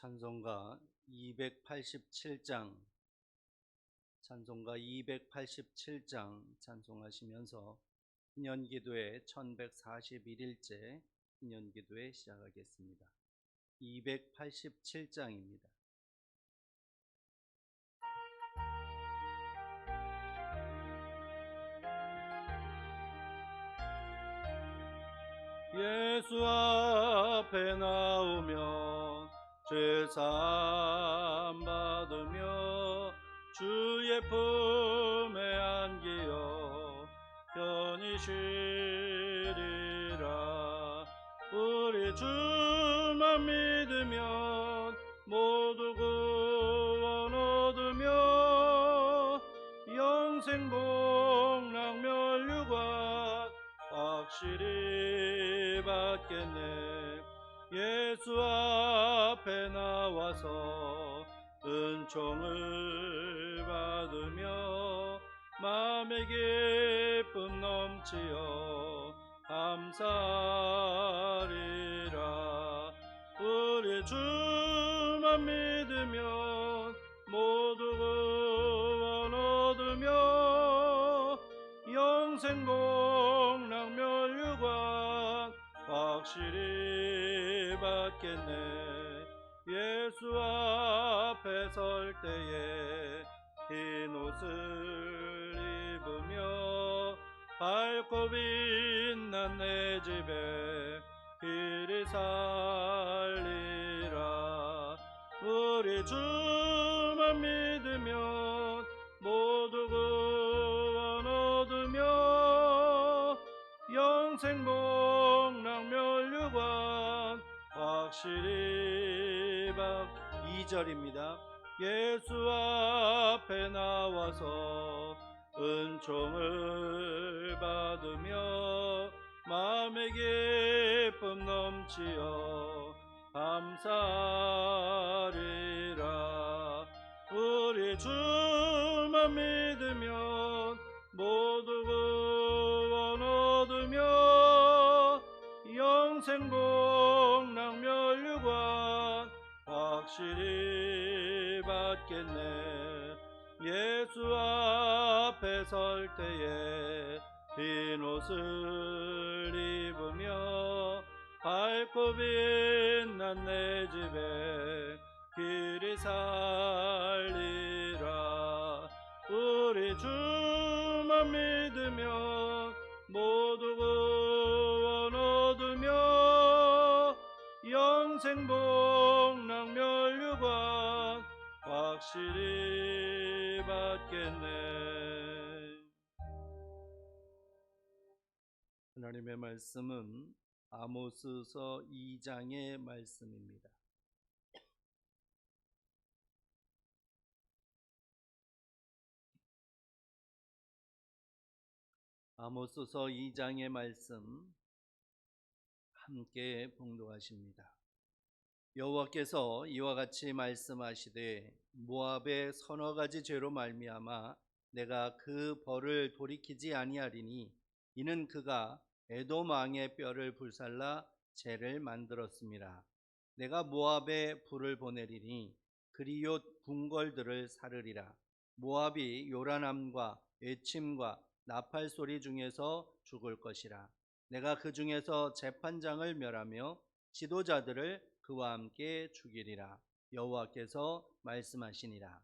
찬송가 287장 찬송하시면서 희년기도회 1141일째 희년기도회 시작하겠습니다. 287장입니다. 예수 앞에 나오며 죄사함 받으며 주의 품에 안기어 편히 쉬리라. 우리 주만 믿으면 모두 구원 얻으며 영생 복락 멸류관 확실히 받겠네. 예수 앞에 나와서 은총을 받으며 마음의 기쁨 넘치어 감사하리라. 우리 주만 믿으면 모두 구원 얻으며 영생 복락 멸류관 확실히 받겠네. 예수 앞에 설 때에 흰 옷을 입으며 밝고 빛난 내 집에 길이 살리라. 우리 주만 믿으면 모두 구원 얻으며 영생 복락 멸류관 확실히 2절입니다. 예수 앞에 나와서 은총을 받으며 마음의 기쁨 넘치어 감사하리라. 우리 주만 믿으면 모두 구원 얻으며 영생 복락 멸류관 확실히 받겠네. 예수 앞에 설 때에 흰 옷을 입으며 밝고 빛난 내 집에 길이 살리라. 우리 주만 믿으면 모두 구원 얻으며 영생 복락 멸류관 확실히 받겠네. 하나님의 말씀은 아모스서 2장의 말씀입니다. 아모스서 2장의 말씀 함께 봉독하십니다. 여호와께서 이와 같이 말씀하시되 모압의 서너 가지 죄로 말미암아 내가 그 벌을 돌이키지 아니하리니 이는 그가 에돔 왕의 뼈를 불살라 죄를 만들었습니다. 내가 모압에 불을 보내리니 그리옷 궁궐들을 사르리라. 모압이 요란함과 애침과 나팔 소리 중에서 죽을 것이라. 내가 그 중에서 재판장을 멸하며 지도자들을 그와 함께 죽이리라. 여호와께서 말씀하시니라.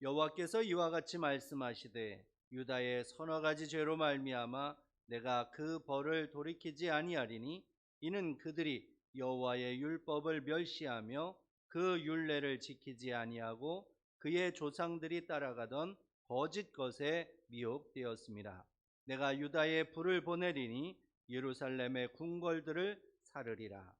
여호와께서 이와 같이 말씀하시되 유다의 서너 가지 죄로 말미암아 내가 그 벌을 돌이키지 아니하리니 이는 그들이 여호와의 율법을 멸시하며 그 율례를 지키지 아니하고 그의 조상들이 따라가던 거짓 것에 미혹되었습니다. 내가 유다에 불을 보내리니 예루살렘의 궁궐들을 사르리라.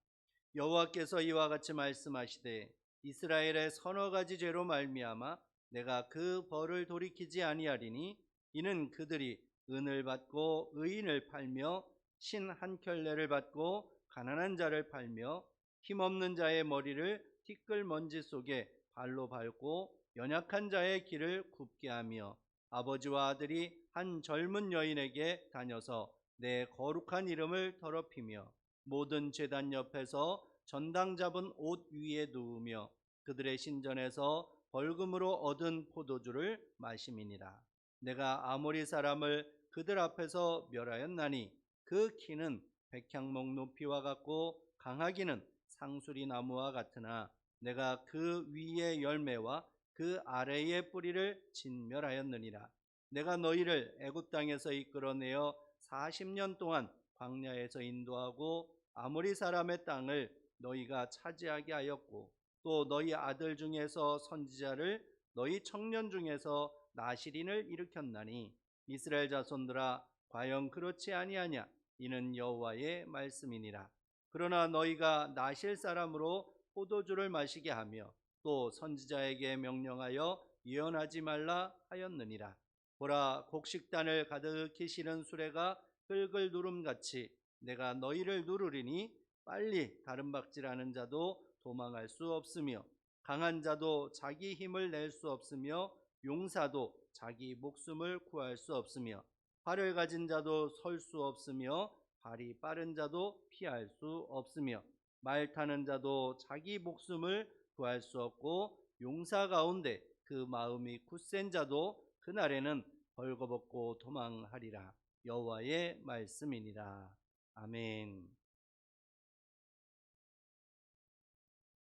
여호와께서 이와 같이 말씀하시되 이스라엘의 서너 가지 죄로 말미암아 내가 그 벌을 돌이키지 아니하리니 이는 그들이 은을 받고 의인을 팔며 신 한 켤레를 받고 가난한 자를 팔며 힘없는 자의 머리를 티끌먼지 속에 발로 밟고 연약한 자의 길을 굽게 하며 아버지와 아들이 한 젊은 여인에게 다녀서 내 거룩한 이름을 더럽히며 모든 제단 옆에서 전당 잡은 옷 위에 누우며 그들의 신전에서 벌금으로 얻은 포도주를 마심이니라. 내가 아모리 사람을 그들 앞에서 멸하였나니 그 키는 백향목 높이와 같고 강하기는 상수리 나무와 같으나 내가 그 위의 열매와 그 아래의 뿌리를 진멸하였느니라. 내가 너희를 애굽 땅에서 이끌어내어 40년 동안 광야에서 인도하고 아모리 사람의 땅을 너희가 차지하게 하였고 또 너희 아들 중에서 선지자를 너희 청년 중에서 나실인을 일으켰나니 이스라엘 자손들아 과연 그렇지 아니하냐. 이는 여호와의 말씀이니라. 그러나 너희가 나실 사람으로 포도주를 마시게 하며 또 선지자에게 명령하여 예언하지 말라 하였느니라. 보라, 곡식단을 가득히 실은 수레가 흙을 누름같이 내가 너희를 누르리니 빨리 다름박질하는 자도 도망할 수 없으며 강한 자도 자기 힘을 낼 수 없으며 용사도 자기 목숨을 구할 수 없으며 활을 가진 자도 설 수 없으며 발이 빠른 자도 피할 수 없으며 말 타는 자도 자기 목숨을 구할 수 없고 용사 가운데 그 마음이 굳센 자도 그날에는 벌거벗고 도망하리라. 여호와의 말씀이니라. 아멘.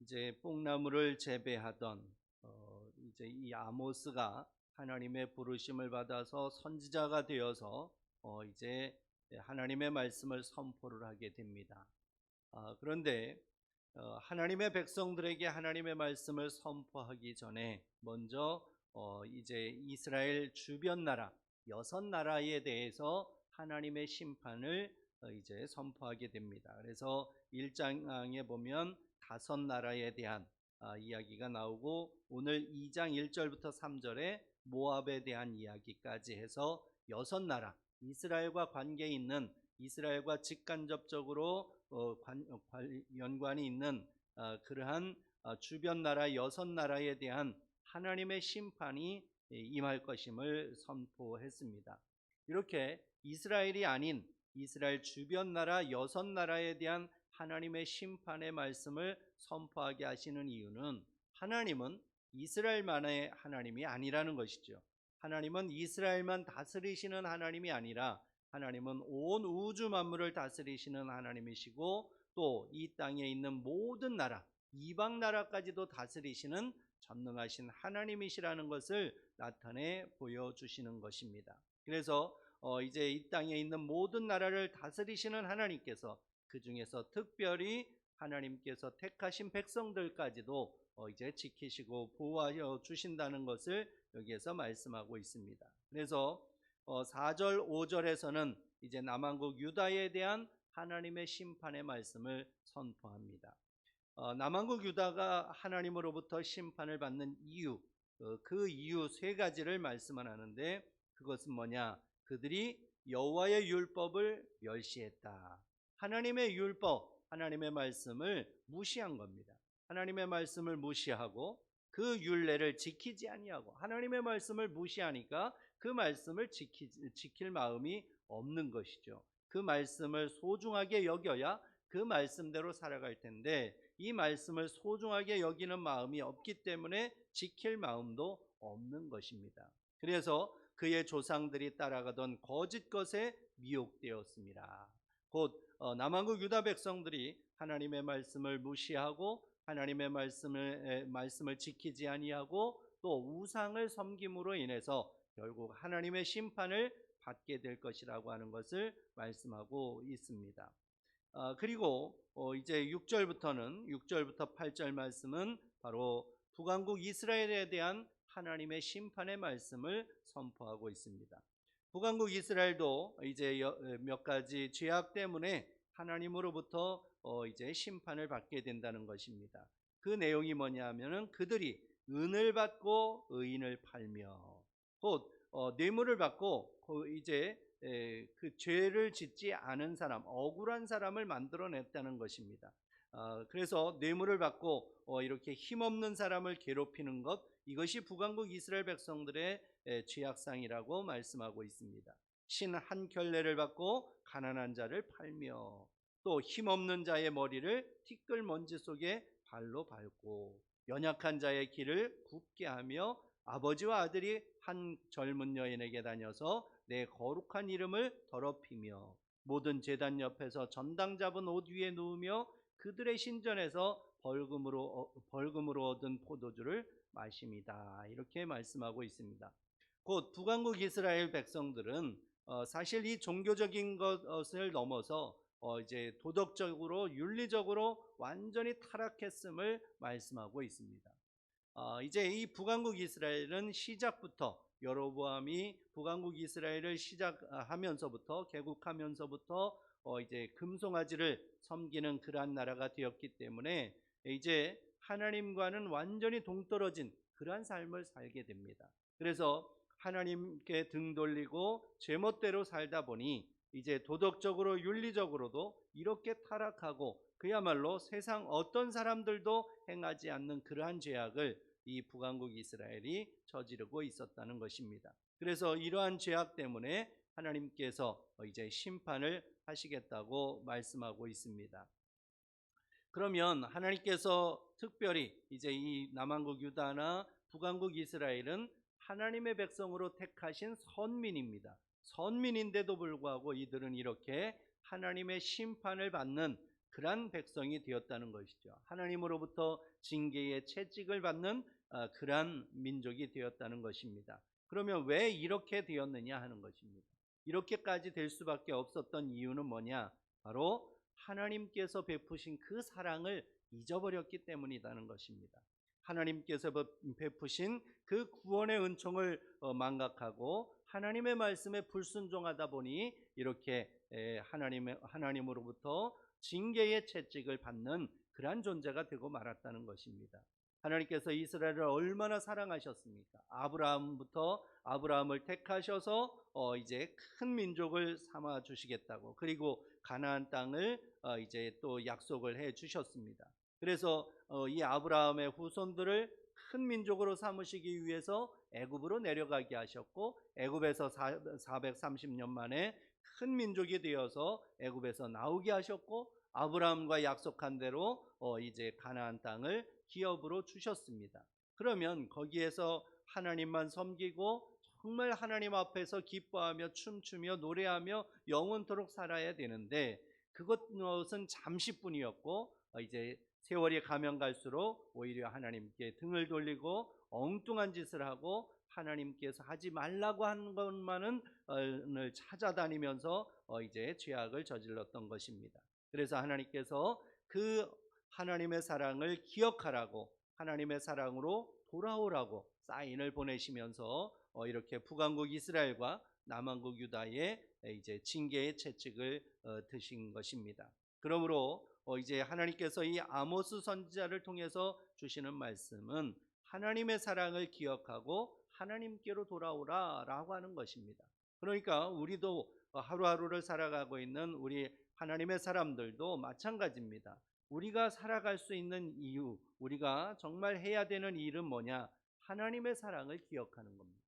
이제 뽕나무를 재배하던 이제 이 아모스가 하나님의 부르심을 받아서 선지자가 되어서 이제 하나님의 말씀을 선포를 하게 됩니다. 그런데 하나님의 백성들에게 하나님의 말씀을 선포하기 전에 먼저 이제 이스라엘 주변 나라 6나라에 대해서 하나님의 심판을 이제 선포하게 됩니다. 그래서 1장에 보면 5나라에 대한 이야기가 나오고 오늘 2장 1절부터 3절에 모압에 대한 이야기까지 해서 6나라 이스라엘과 관계 있는 이스라엘과 직간접적으로 연관이 있는 그러한 주변 나라 6나라에 대한 하나님의 심판이 임할 것임을 선포했습니다. 이렇게 이스라엘이 아닌 이스라엘 주변 나라 6나라에 대한 하나님의 심판의 말씀을 선포하게 하시는 이유는 하나님은 이스라엘만의 하나님이 아니라는 것이죠. 하나님은 이스라엘만 다스리시는 하나님이 아니라 하나님은 온 우주 만물을 다스리시는 하나님이시고 또 이 땅에 있는 모든 나라, 이방 나라까지도 다스리시는 전능하신 하나님이시라는 것을 나타내 보여주시는 것입니다. 그래서 이제 이 땅에 있는 모든 나라를 다스리시는 하나님께서 그 중에서 특별히 하나님께서 택하신 백성들까지도 이제 지키시고 보호하여 주신다는 것을 여기에서 말씀하고 있습니다. 그래서 4절, 5절에서는 이제 남왕국 유다에 대한 하나님의 심판의 말씀을 선포합니다. 남왕국 유다가 하나님으로부터 심판을 받는 이유, 그 이유 3가지를 말씀을 하는데 그것은 뭐냐? 그들이 여호와의 율법을 멸시했다. 하나님의 율법, 하나님의 말씀을 무시한 겁니다. 하나님의 말씀을 무시하고 그 율례를 지키지 아니하고 하나님의 말씀을 무시하니까 그 말씀을 지킬 마음이 없는 것이죠. 그 말씀을 소중하게 여겨야 그 말씀대로 살아갈 텐데 이 말씀을 소중하게 여기는 마음이 없기 때문에 지킬 마음도 없는 것입니다. 그래서 그의 조상들이 따라가던 거짓 것에 미혹되었습니다. 곧 남왕국 유다 백성들이 하나님의 말씀을 무시하고 하나님의 말씀을 지키지 아니하고 또 우상을 섬김으로 인해서 결국 하나님의 심판을 받게 될 것이라고 하는 것을 말씀하고 있습니다. 그리고 이제 6절부터 8절 말씀은 바로 북왕국 이스라엘에 대한 하나님의 심판의 말씀을 선포하고 있습니다. 북왕국 이스라엘도 이제 몇 가지 죄악 때문에 하나님으로부터 이제 심판을 받게 된다는 것입니다. 그 내용이 뭐냐 하면은 그들이 은을 받고 의인을 팔며 곧 뇌물을 받고 이제 그 죄를 짓지 않은 사람, 억울한 사람을 만들어냈다는 것입니다. 그래서 뇌물을 받고 이렇게 힘없는 사람을 괴롭히는 것, 이것이 북왕국 이스라엘 백성들의 죄악상이라고 말씀하고 있습니다. 신 한 켤레를 받고 가난한 자를 팔며 또 힘없는 자의 머리를 티끌 먼지 속에 발로 밟고 연약한 자의 길을 굽게 하며 아버지와 아들이 한 젊은 여인에게 다녀서 내 거룩한 이름을 더럽히며 모든 제단 옆에서 전당 잡은 옷 위에 누우며 그들의 신전에서 벌금으로 얻은 포도주를 마심이다. 이렇게 말씀하고 있습니다. 곧 북왕국 이스라엘 백성들은 사실 이 종교적인 것을 넘어서 이제 도덕적으로 윤리적으로 완전히 타락했음을 말씀하고 있습니다. 이제 이 북왕국 이스라엘은 시작부터 여로보암이 북왕국 이스라엘을 시작하면서부터 개국하면서부터 이제 금송아지를 섬기는 그러한 나라가 되었기 때문에 이제 하나님과는 완전히 동떨어진 그러한 삶을 살게 됩니다. 그래서 하나님께 등 돌리고 제멋대로 살다 보니 이제 도덕적으로 윤리적으로도 이렇게 타락하고 그야말로 세상 어떤 사람들도 행하지 않는 그러한 죄악을 이 북왕국 이스라엘이 저지르고 있었다는 것입니다. 그래서 이러한 죄악 때문에 하나님께서 이제 심판을 하시겠다고 말씀하고 있습니다. 그러면 하나님께서 특별히 이제 이 남왕국 유다나 북왕국 이스라엘은 하나님의 백성으로 택하신 선민입니다. 선민인데도 불구하고 이들은 이렇게 하나님의 심판을 받는 그러한 백성이 되었다는 것이죠. 하나님으로부터 징계의 채찍을 받는 그러한 민족이 되었다는 것입니다. 그러면 왜 이렇게 되었느냐 하는 것입니다. 이렇게까지 될 수밖에 없었던 이유는 뭐냐? 바로 하나님께서 베푸신 그 사랑을 잊어버렸기 때문이라는 것입니다. 하나님께서 베푸신 그 구원의 은총을 망각하고 하나님의 말씀에 불순종하다 보니 이렇게 하나님으로부터 징계의 채찍을 받는 그러한 존재가 되고 말았다는 것입니다. 하나님께서 이스라엘을 얼마나 사랑하셨습니까? 아브라함을 택하셔서 이제 큰 민족을 삼아 주시겠다고, 그리고 가나안 땅을 이제 또 약속을 해 주셨습니다. 그래서 이 아브라함의 후손들을 큰 민족으로 삼으시기 위해서 애굽으로 내려가게 하셨고, 애굽에서 430년 만에 큰 민족이 되어서 애굽에서 나오게 하셨고, 아브라함과 약속한 대로 이제 가나안 땅을 기업으로 주셨습니다. 그러면 거기에서 하나님만 섬기고 정말 하나님 앞에서 기뻐하며 춤추며 노래하며 영원토록 살아야 되는데, 그것은 잠시뿐이었고 이제 세월이 가면 갈수록 오히려 하나님께 등을 돌리고 엉뚱한 짓을 하고 하나님께서 하지 말라고 하는 것만을 찾아다니면서 이제 죄악을 저질렀던 것입니다. 그래서 하나님께서 그 하나님의 사랑을 기억하라고, 하나님의 사랑으로 돌아오라고 사인을 보내시면서 이렇게 북왕국 이스라엘과 남왕국 유다의 이제 징계의 채찍을 드신 것입니다. 그러므로 이제 하나님께서 이 아모스 선지자를 통해서 주시는 말씀은 하나님의 사랑을 기억하고 하나님께로 돌아오라라고 하는 것입니다. 그러니까 우리도 하루하루를 살아가고 있는 우리 하나님의 사람들도 마찬가지입니다. 우리가 살아갈 수 있는 이유, 우리가 정말 해야 되는 일은 뭐냐? 하나님의 사랑을 기억하는 겁니다.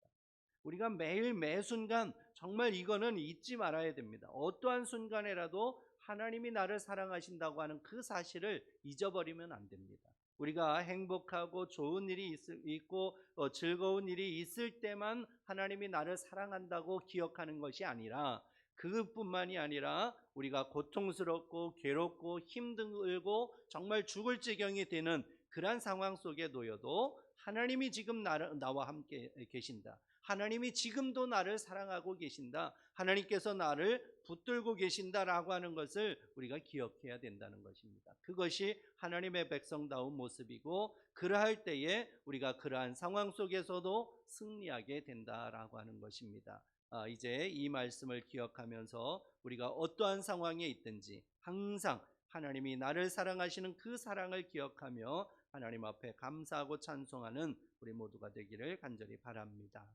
우리가 매일 매 순간 정말 이거는 잊지 말아야 됩니다. 어떠한 순간에라도 하나님이 나를 사랑하신다고 하는 그 사실을 잊어버리면 안 됩니다. 우리가 행복하고 좋은 일이 있고 즐거운 일이 있을 때만 하나님이 나를 사랑한다고 기억하는 것이 아니라, 그것뿐만이 아니라 우리가 고통스럽고 괴롭고 힘들고 정말 죽을 지경이 되는 그러한 상황 속에 놓여도 하나님이 지금 나와 함께 계신다, 하나님이 지금도 나를 사랑하고 계신다, 하나님께서 나를 붙들고 계신다라고 하는 것을 우리가 기억해야 된다는 것입니다. 그것이 하나님의 백성다운 모습이고, 그러할 때에 우리가 그러한 상황 속에서도 승리하게 된다라고 하는 것입니다. 이제 이 말씀을 기억하면서 우리가 어떠한 상황에 있든지 항상 하나님이 나를 사랑하시는 그 사랑을 기억하며 하나님 앞에 감사하고 찬송하는 우리 모두가 되기를 간절히 바랍니다.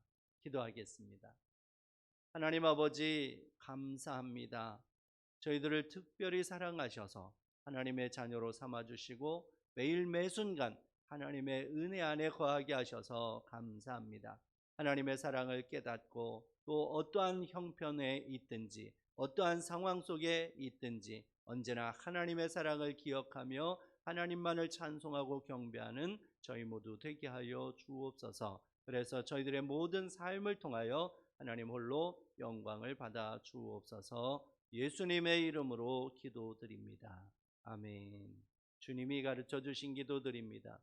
기도하겠습니다. 하나님 아버지, 감사합니다. 저희들을 특별히 사랑하셔서 하나님의 자녀로 삼아주시고 매일 매순간 하나님의 은혜 안에 거하게 하셔서 감사합니다. 하나님의 사랑을 깨닫고 또 어떠한 형편에 있든지 어떠한 상황 속에 있든지 언제나 하나님의 사랑을 기억하며 하나님만을 찬송하고 경배하는 저희 모두 되게 하여 주옵소서. 그래서 저희들의 모든 삶을 통하여 하나님 홀로 영광을 받아 주옵소서. 예수님의 이름으로 기도드립니다. 아멘. 주님이 가르쳐 주신 기도드립니다.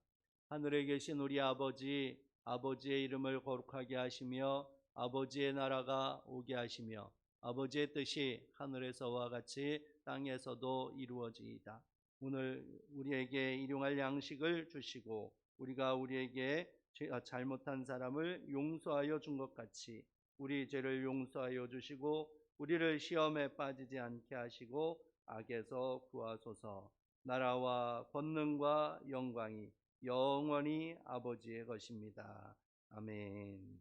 하늘에 계신 우리 아버지, 아버지의 이름을 거룩하게 하시며 아버지의 나라가 오게 하시며 아버지의 뜻이 하늘에서와 같이 땅에서도 이루어지이다. 오늘 우리에게 일용할 양식을 주시고 우리가 우리에게 잘못한 사람을 용서하여 준 것 같이 우리 죄를 용서하여 주시고 우리를 시험에 빠지지 않게 하시고 악에서 구하소서. 나라와 권능과 영광이 영원히 아버지의 것입니다. 아멘.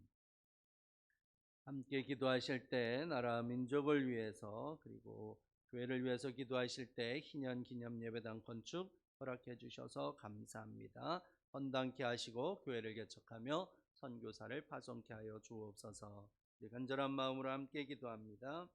함께 기도하실 때 나라 민족을 위해서 그리고 교회를 위해서 기도하실 때 희년 기념 예배당 건축 허락해 주셔서 감사합니다. 헌당케 하시고 교회를 개척하며 선교사를 파송케 하여 주옵소서. 간절한 마음으로 함께 기도합니다.